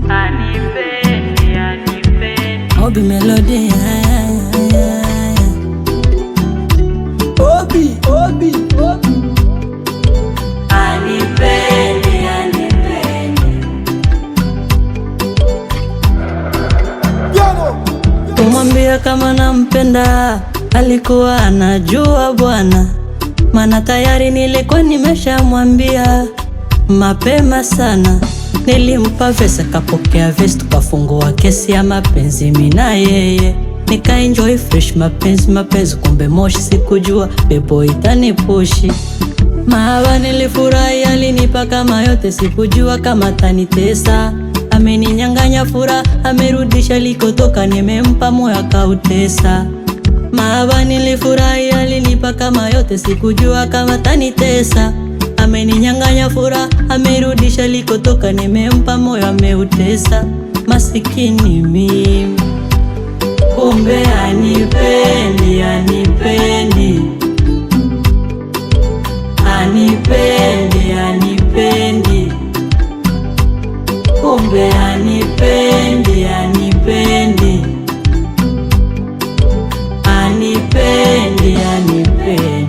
Anipendi, anipendi. Obi Melody, Obi. Anipendi, anipendi. Kumwambia kama nampenda alikuwa anajua bwana, mana tayari nilikuwa nimeshamwambia mapema sana. Nilimpa vesa kapokea vesi, tukafungua kesi ya mapenzi mina yeye, nika enjoy fresh mapenzi, kumbe moshi sikujua pepo itanipushi. Mahaba nilifurahi, alinipa kama yote, sikujua kama tanitesa. Ameninyang'anya furaha, amerudisha likotoka, nimempa moyo akautesa. Mahaba nilifurahi, alinipa kama yote, sikujua kama tanitesa. Ameninyang'anya furaha, amerudisha likotoka, nimempa moyo ameutesa. Masikini mimi, kumbe anipendi, anipendi. Anipendi, anipendi. Kumbe anipendi, anipendi. Anipendi, anipendi.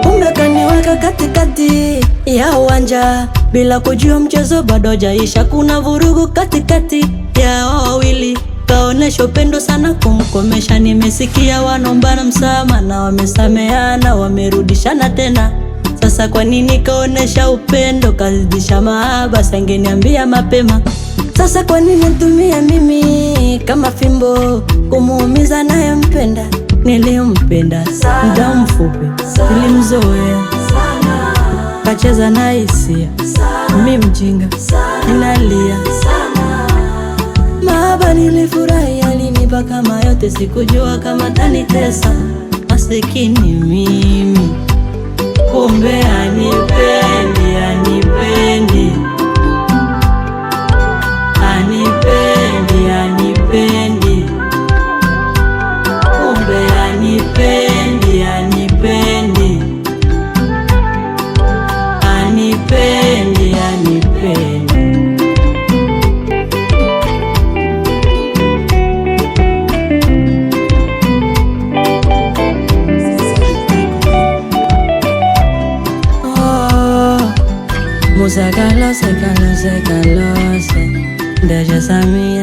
Kumbe kaniweka katikati ya uwanja, bila kujua mchezo bado jaisha. Kuna vurugu katikati ya wawili, kaonesha upendo sana kumkomesha. Nimesikia wanombana msamaha na wamesameana, wamerudishana tena. Sasa kwa nini kaonesha upendo kazidisha mahaba? Sangeniambia mapema. Sasa kwa nini natumia mimi kama fimbo kumuumiza naye mpenda? Nilimpenda muda mfupi, nilimzoea kacheza na hisia, mimi mjinga ninalia. Mahaba nilifurahi, alinipa kama yote, sikujua kama tanitesa. Masikini mimi, kumbe anipendi, anipendi. Anipendi, anipendi. Kumbe anipendi, anipendi. Anipendi, anipendi. Musa Carlos, Deja Samia.